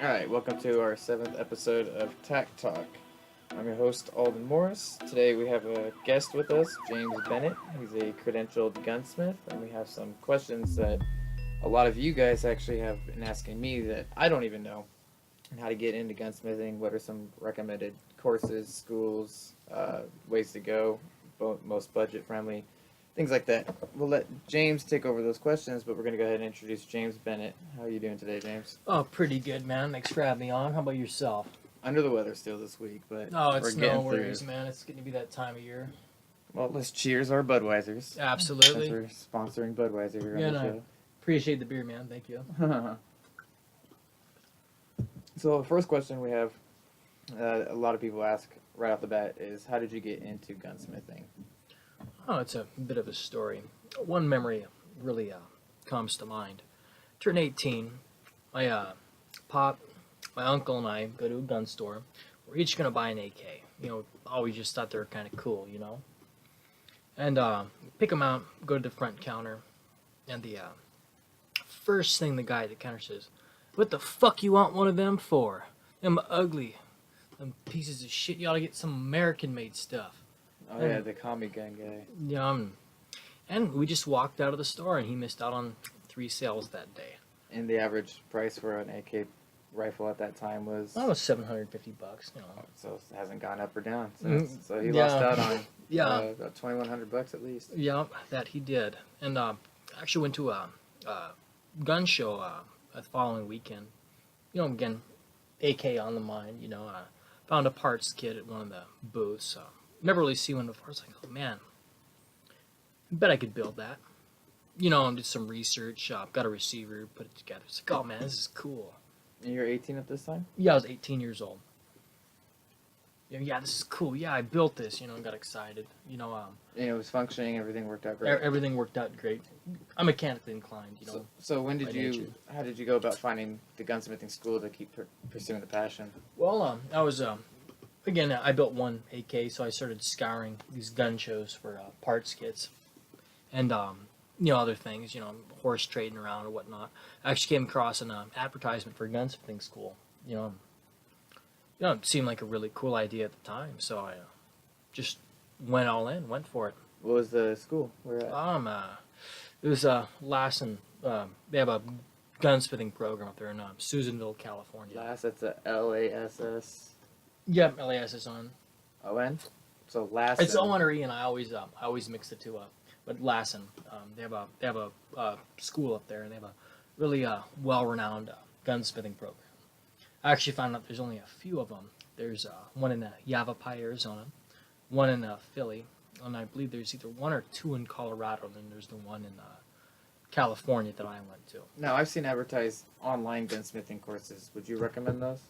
Alright, welcome to our 7th episode of TACTALK. I'm your host, Alden Morris. Today we have a guest with us, James Bennett. He's a credentialed gunsmith, and we have some questions that a lot of you guys actually have been asking me that I don't even know. And how to get into gunsmithing, what are some recommended courses, schools, ways to go, most budget-friendly, things like that. We'll let James take over those questions, but we're going to go ahead and introduce James Bennett. How are you doing today, James? Oh, pretty good, man. Thanks for having me on. How about yourself? Under the weather still this week, but Oh, we're it's getting no worries, through. man. It's going to be that time of year. Well, let's cheers our Budweisers. Absolutely. Since we're sponsoring Budweiser here Yeah, on the no. Appreciate the beer, man. Thank you. show. So the first question we have, a lot of people ask right off the bat, is how did you get into gunsmithing? Oh, it's a bit of a story. One memory really comes to mind. Turned 18. My pop, my uncle, and I go to a gun store. We're each going to buy an AK. Always just thought they were kind of cool, And pick them out, go to the front counter, and the first thing the guy at the counter says, "What the fuck you want one of them for? Them ugly. Them pieces of shit. You ought to get some American-made stuff." Oh yeah, the Tommy gun guy. And we just walked out of the store, and he missed out on 3 sales that day. And the average price for an AK rifle at that time was... That was $750. So it hasn't gone up or down. So he Yeah. lost out on about $2,100 at least. Yeah, that he did. And actually went to a gun show the following weekend. Again, AK on the mind. Found a parts kit at one of the booths. Never really seen one before. I was like, oh man, I bet I could build that. And did some research. Got a receiver, put it together. It's like, oh man, this is cool. And you're 18 at this time? Yeah, I was 18 years old. Yeah, this is cool. Yeah, I built this. And got excited. And it was functioning. Everything worked out great. Everything worked out great. I'm mechanically inclined. So when did by you? nature. How did you go about finding the gunsmithing school to keep pursuing the passion? Well, I was again. I built one AK, so I started scouring these gun shows for parts kits, and other things. Horse trading around or whatnot. I actually came across an advertisement for a gunsmithing school. It seemed like a really cool idea at the time, so I just went all in, went for it. What was the school? Where at? It was Lassen. They have a gunsmithing program up there in Susanville, California. That's a LASS. Yep, LAS is on. ON. So Lass. It's O or E, and I always mix the two up. But Lassen, they have a school up there, and they have a really well-renowned gunsmithing program. I actually found out there's only a few of them. There's one in Yavapai, Arizona, one in Philly, and I believe there's either 1 or 2 in Colorado, and then there's the one in California that I went to. Now, I've seen advertised online gunsmithing courses. Would you recommend those?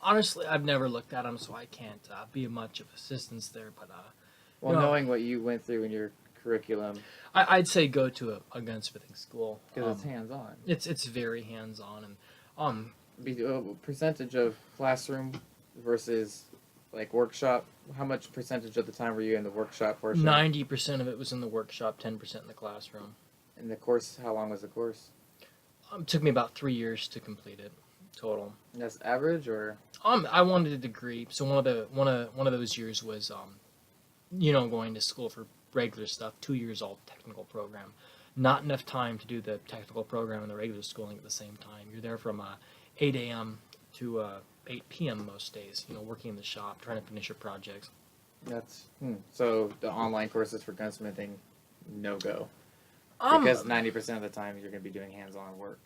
Honestly, I've never looked at them, so I can't be of much of assistance there. But well, knowing what you went through in your curriculum, I'd say go to a gunsmithing school because it's hands-on. It's very hands-on, and percentage of classroom versus like workshop. How much percentage of the time were you in the workshop portion? 90% of it was in the workshop, 10% in the classroom. And the course, how long was the course? It took me about 3 years to complete it total. And that's average, or? I wanted a degree, so one of those years was going to school for regular stuff. 2 years all technical program. Not enough time to do the technical program and the regular schooling at the same time. You're there from 8 a.m. to 8 p.m. most days, working in the shop, trying to finish your projects. So the online courses for gunsmithing, no go. Because 90% of the time you're going to be doing hands-on work.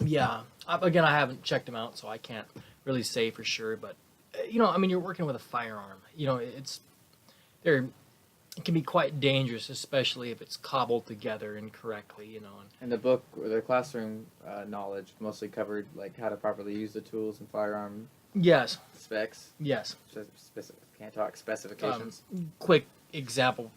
Yeah. Again, I haven't checked them out, so I can't really say for sure. But, you're working with a firearm. It can be quite dangerous, especially if it's cobbled together incorrectly, And the book, or the classroom knowledge, mostly covered like how to properly use the tools and firearm Yes. specs. Yes. Can't talk specifications. Quick example,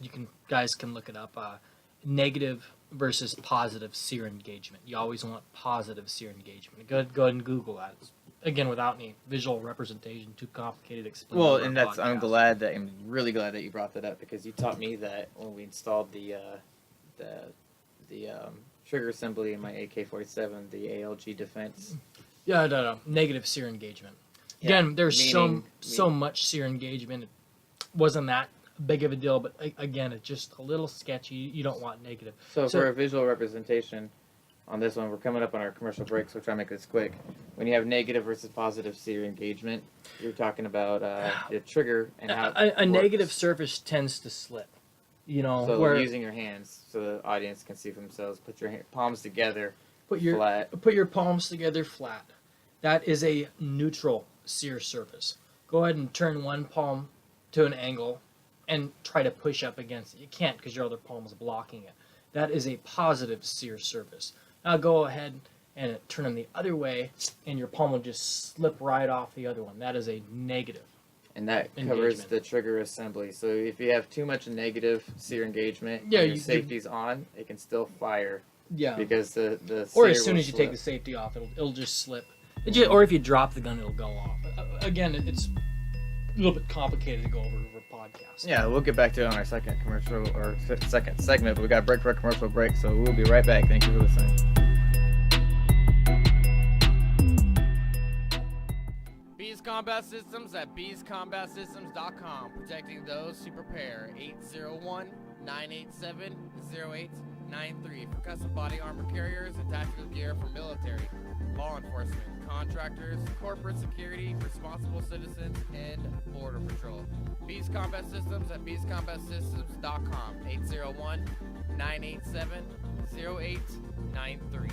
guys can look it up. Negative versus positive sear engagement. You always want positive sear engagement. Go ahead and Google that. Again, without any visual representation, too complicated to explain. Well, and I'm really glad that you brought that up, because you taught me that when we installed the trigger assembly in my AK-47, the ALG Defense. Yeah, no. Negative sear engagement. Yeah, Again, there's meaning- so much sear engagement. It wasn't that big of a deal, but again, it's just a little sketchy. You don't want negative. So for a visual representation on this one, we're coming up on our commercial break, so we'll try to make this quick. When you have negative versus positive sear engagement, you're talking about the trigger and how a negative surface tends to slip. You know, So where using your hands so the audience can see for themselves. Put your palms together, put your flat. put your palms together flat. That is a neutral sear surface. Go ahead and turn one palm to an angle and try to push up against it. You can't because your other palm is blocking it. That is a positive sear surface. Now go ahead and turn them the other way, and your palm will just slip right off the other one. That is a negative. And that covers Engagement. the trigger assembly. So if you have too much negative sear engagement, Yeah, and your you- safety's on, it can still fire Yeah. because the Or sear as soon will as you take slip. the safety off, it'll just slip. Or if you drop the gun, it'll go off. Again, it's a little bit complicated to go over a podcast. Yeah, we'll get back to it on our second commercial or second segment, but we got a break for a commercial break, so we'll be right back. Thank you for listening. Bees Combat Systems at beescombatsystems.com, protecting those who prepare. 801-987-0893 for custom body armor carriers and tactical gear for military, law enforcement, contractors, corporate security, responsible citizens, and border patrol. Bees Combat Systems at beescombatsystems.com. 801-987-0893.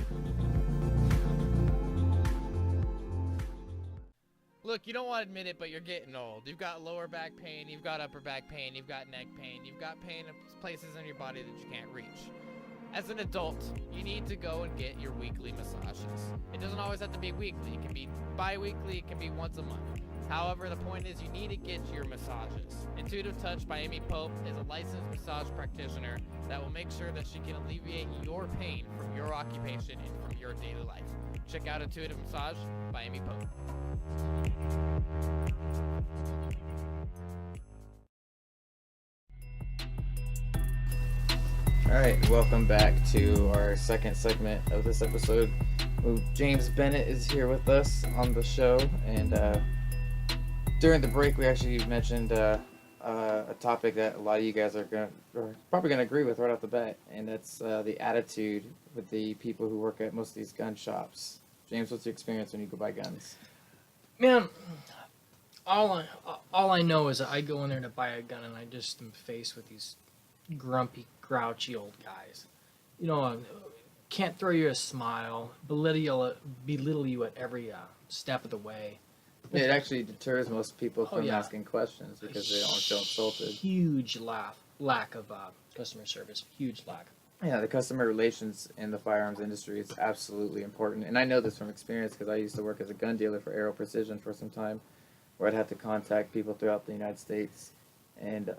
Look, you don't want to admit it, but you're getting old. You've got lower back pain, you've got upper back pain, you've got neck pain, you've got pain in places in your body that you can't reach. As an adult, you need to go and get your weekly massages. It doesn't always have to be weekly. It can be bi-weekly, it can be once a month. However, the point is you need to get your massages. Intuitive Touch by Amy Pope is a licensed massage practitioner that will make sure that she can alleviate your pain from your occupation and from your daily life. Check out Intuitive Massage by Amy Pope. All right, welcome back to our second segment of this episode. James Bennett is here with us on the show, and during the break, we actually mentioned a topic that a lot of you guys are probably gonna agree with right off the bat, and that's the attitude with the people who work at most of these gun shops. James, what's your experience when you go buy guns? Man, all I know is that I go in there to buy a gun, and I just am faced with these grumpy, grouchy old guys. You know, can't throw you a smile, belittle you at every step of the way. It actually deters most people from yeah. asking questions because they don't feel insulted. Huge lack of customer service. Huge lack. Yeah, the customer relations in the firearms industry is absolutely important. And I know this from experience because I used to work as a gun dealer for Aero Precision for some time, where I'd have to contact people throughout the United States and,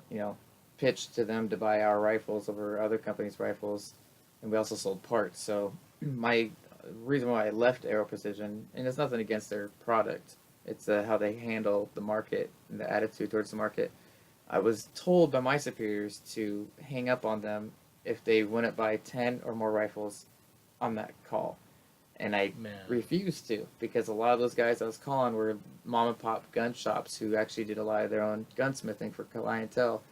pitch to them to buy our rifles over other companies' rifles. And we also sold parts. So my reason why I left Aero Precision, and it's nothing against their product, it's how they handle the market and the attitude towards the market. I was told by my superiors to hang up on them if they wouldn't buy 10 or more rifles on that call. And I refused to, because a lot of those guys I was calling were mom and pop gun shops who actually did a lot of their own gunsmithing for clientele.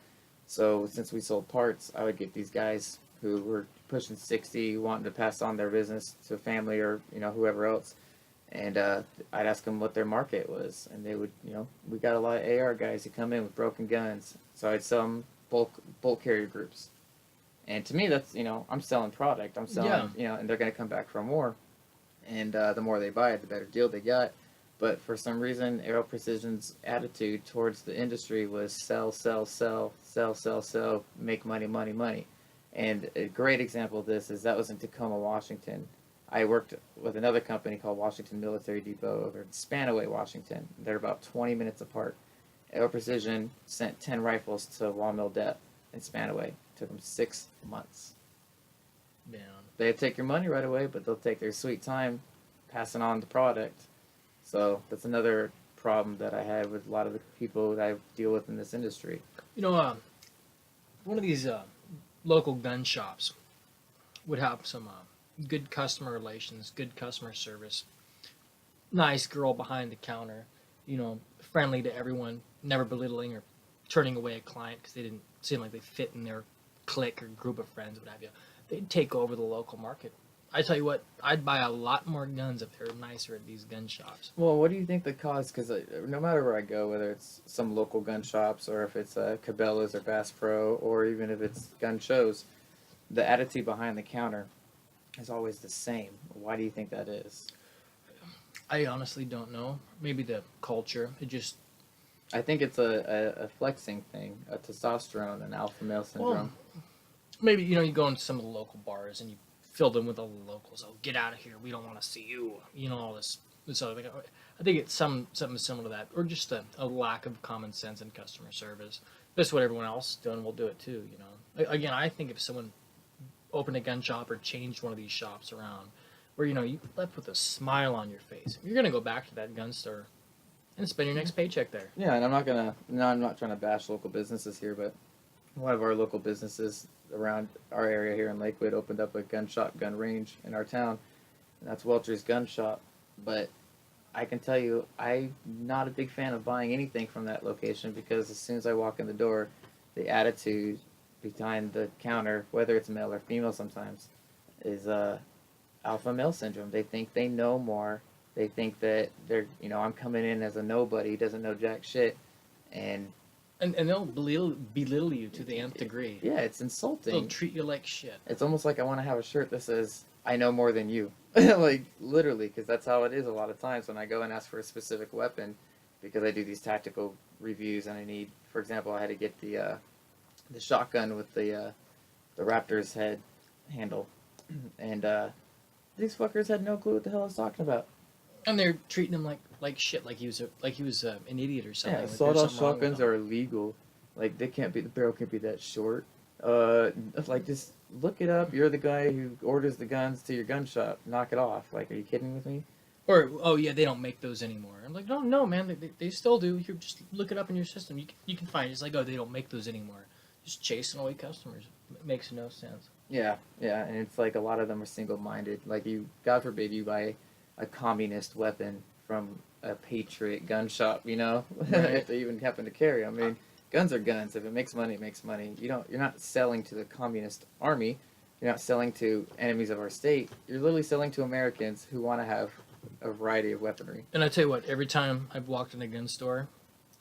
So since we sold parts, I would get these guys who were pushing 60, wanting to pass on their business to family or, whoever else. And I'd ask them what their market was. And they would, we got a lot of AR guys who come in with broken guns. So I'd sell them bulk carrier groups. And to me, that's, I'm selling product. I'm selling, and they're going to come back for more. And the more they buy it, the better deal they got. But for some reason, Aero Precision's attitude towards the industry was sell, sell, sell, sell, sell, sell, make money, money, money. And a great example of this is that was in Tacoma, Washington. I worked with another company called Washington Military Depot over in Spanaway, Washington. They're about 20 minutes apart. Aero Precision sent 10 rifles to Wall Mill Dep in Spanaway. It took them 6 months. Man. They'd take your money right away, but they'll take their sweet time passing on the product. So that's another problem that I had with a lot of the people that I deal with in this industry. One of these local gun shops would have some good customer relations, good customer service, nice girl behind the counter, friendly to everyone, never belittling or turning away a client because they didn't seem like they fit in their clique or group of friends, what have you. They'd take over the local market. I tell you what, I'd buy a lot more guns if they were nicer at these gun shops. Well, what do you think the cause? Because no matter where I go, whether it's some local gun shops or if it's Cabela's or Bass Pro or even if it's gun shows, the attitude behind the counter is always the same. Why do you think that is? I honestly don't know. Maybe the culture. I think it's a flexing thing, a testosterone, an alpha male syndrome. Well, maybe, you go into some of the local bars and you fill them with all the locals. Oh, get out of here. We don't want to see you. All this other thing. I think it's something similar to that. Or just a lack of common sense and customer service. That's what everyone else is doing. We'll do it too, Again, I think if someone opened a gun shop or changed one of these shops around where, you left with a smile on your face, you're going to go back to that gun store and spend your next paycheck there. Yeah, and I'm not trying to bash local businesses here, but one of our local businesses around our area here in Lakewood opened up a gun shop, gun range in our town, and that's Welcher's Gun Shop. But I can tell you, I'm not a big fan of buying anything from that location because as soon as I walk in the door, the attitude behind the counter, whether it's male or female sometimes, is alpha male syndrome. They think they know more. They think that they're, I'm coming in as a nobody, doesn't know jack shit, and they'll belittle you to the nth degree. Yeah, it's insulting. They'll treat you like shit. It's almost like I want to have a shirt that says, I know more than you. Like, literally, because that's how it is a lot of times when I go and ask for a specific weapon, because I do these tactical reviews and I need, for example, I had to get the shotgun with the Raptor's head handle, and these fuckers had no clue what the hell I was talking about. And they're treating him like shit, like he was an idiot or something. Yeah, like sawed-off shotguns are illegal. Like, the barrel can't be that short. Like, just look it up. You're the guy who orders the guns to your gun shop. Knock it off. Like, are you kidding with me? Or, oh yeah, they don't make those anymore. I'm like, no, man, they still do. You just look it up in your system. You can find it. It's like, oh, they don't make those anymore. Just chasing away customers. It makes no sense. Yeah, and it's like a lot of them are single-minded. Like, God forbid you buy a communist weapon from a patriot gun shop, Right. If they even happen to carry. I mean, guns are guns. If it makes money, it makes money. You're not selling to the communist army. You're not selling to enemies of our state. You're literally selling to Americans who want to have a variety of weaponry. And I tell you what, every time I've walked in a gun store,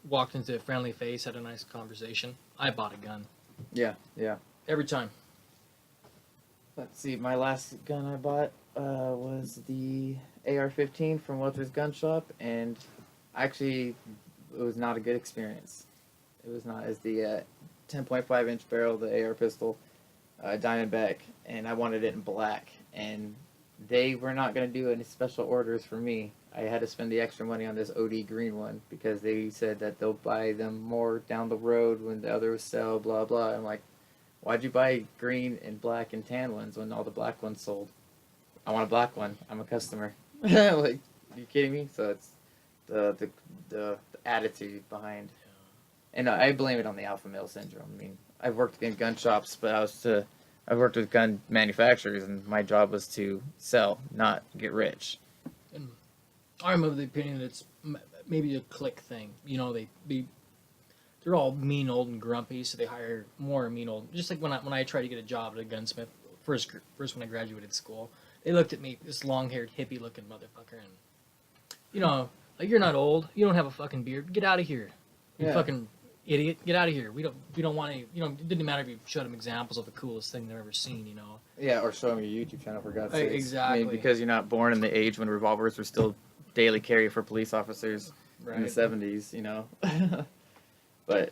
walked into a friendly face, had a nice conversation, I bought a gun. Yeah. Every time. Let's see, my last gun I bought was the AR-15 from Welcher's Gun Shop, and actually, it was not a good experience. It was not. As the 10.5 inch barrel, the AR pistol, Diamondback, and I wanted it in black, and they were not going to do any special orders for me. I had to spend the extra money on this OD green one because they said that they'll buy them more down the road when the others sell, blah, blah. I'm like, why'd you buy green and black and tan ones when all the black ones sold? I want a black one. I'm a customer. Like, are you kidding me? So it's the attitude behind. And I blame it on the alpha male syndrome. I mean, I've worked in gun shops, but I've worked with gun manufacturers, and my job was to sell, not get rich. And I'm of the opinion that it's maybe a clique thing. They're all mean, old, and grumpy, so they hire more mean, old. Just like when I tried to get a job at a gunsmith, first when I graduated school, they looked at me, this long-haired, hippie-looking motherfucker, and, like, you're not old, you don't have a fucking beard, get out of here, you fucking idiot, get out of here. We don't want any, it didn't matter if you showed them examples of the coolest thing they've ever seen, Yeah, or show them your YouTube channel, for God's sake. Exactly. I mean, because you're not born in the age when revolvers were still daily carry for police officers in the 70s, But,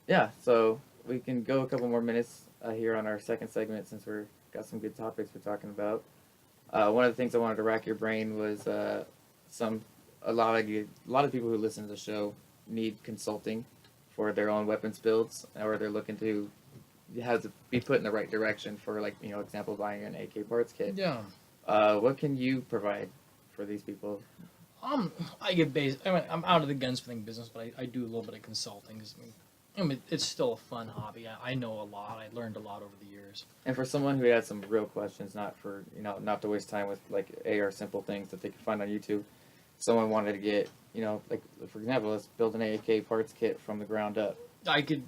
yeah, so we can go a couple more minutes here on our second segment since we've got some good topics we're talking about. One of the things I wanted to rack your brain was a lot of people who listen to the show need consulting for their own weapons builds, or they're looking to have to be put in the right direction for, like, example, buying an AK parts kit. Yeah. What can you provide for these people? I get I'm out of the gunsmithing business, but I do a little bit of consulting. I mean, it's still a fun hobby. I know a lot. I learned a lot over the years. And for someone who had some real questions, not for not to waste time with like AR simple things that they can find on YouTube. Someone wanted to get, like for example, let's build an AK parts kit from the ground up. I could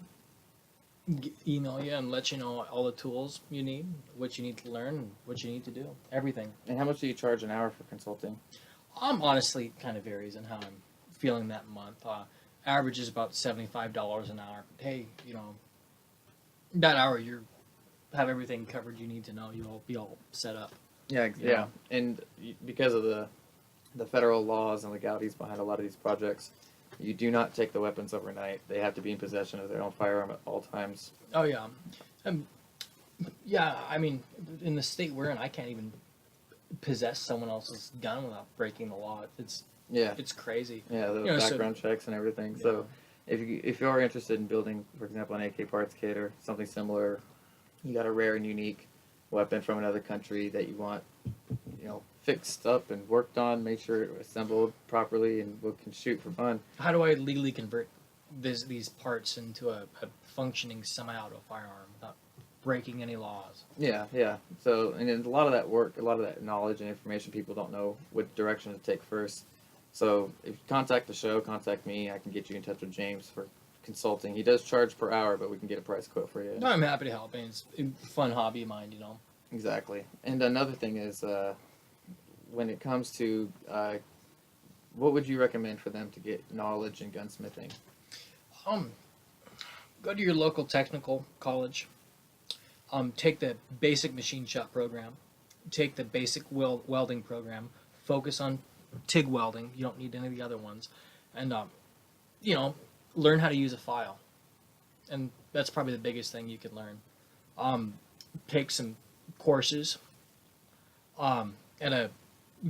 email you and let you know all the tools you need, what you need to learn, and what you need to do. Everything. And how much do you charge an hour for consulting? Honestly, kind of varies on how I'm feeling that month. Average is about $75 an hour. But hey, that hour you have everything covered you need to know. You'll be all set up. Yeah. And because of the federal laws and legalities behind a lot of these projects, you do not take the weapons overnight. They have to be in possession of their own firearm at all times. Oh yeah, yeah. I mean, in the state we're in, I can't even possess someone else's gun without breaking the law. It's crazy. Yeah, the background checks and everything. Yeah. So if you are interested in building, for example, an AK parts kit or something similar, you got a rare and unique weapon from another country that you want, fixed up and worked on, make sure it was assembled properly and can shoot for fun. How do I legally convert these parts into a functioning semi-auto firearm without breaking any laws? Yeah. So, and a lot of that work, a lot of that knowledge and information, people don't know what direction to take first. So if you contact the show, contact me. I can get you in touch with James for consulting. He does charge per hour, but we can get a price quote for you. No, I'm happy to help. It's a fun hobby of mine, Exactly. And another thing is, when it comes to, what would you recommend for them to get knowledge in gunsmithing? Go to your local technical college. Take the basic machine shop program. Take the basic welding program. Focus on TIG welding. You don't need any of the other ones. And, learn how to use a file. And that's probably the biggest thing you can learn. Take some courses at a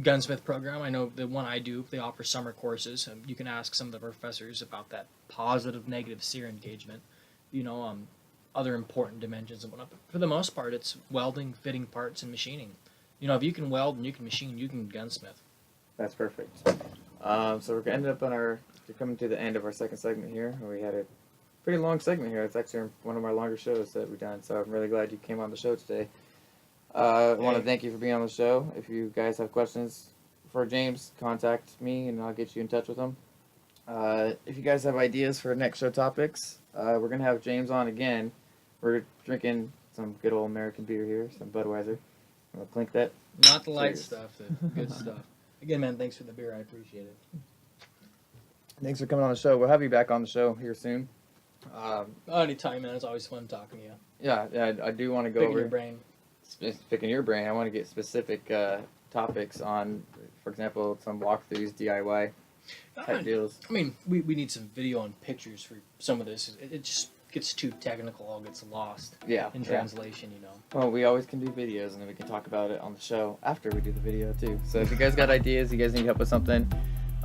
gunsmith program. I know the one I do, they offer summer courses. You can ask some of the professors about that positive, negative sear engagement, other important dimensions and whatnot. But for the most part, it's welding, fitting parts, and machining. If you can weld and you can machine, you can gunsmith. That's perfect. So we're coming to the end of our second segment here. We had a pretty long segment here. It's actually one of our longer shows that we've done, so I'm really glad you came on the show today. I want to thank you for being on the show. If you guys have questions for James, contact me and I'll get you in touch with him. If you guys have ideas for next show topics, we're going to have James on again. We're drinking some good old American beer here, some Budweiser. I'm going to clink that. Not the light stuff, the good stuff. Again, man, thanks for the beer. I appreciate it. Thanks for coming on the show. We'll have you back on the show here soon. Anytime, man. It's always fun talking to you. Yeah, I do want to go Picking over... your brain. Picking your brain, I want to get specific topics on, for example, some walkthroughs, DIY type deals. I mean, we need some video and pictures for some of this. It just gets too technical, all gets lost in translation, Well, we always can do videos, and then we can talk about it on the show after we do the video, too. So if you guys got ideas, you guys need help with something,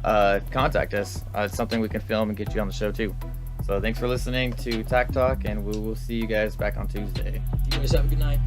contact us. It's something we can film and get you on the show, too. So thanks for listening to TACTALK, and we will see you guys back on Tuesday. You guys have a good night.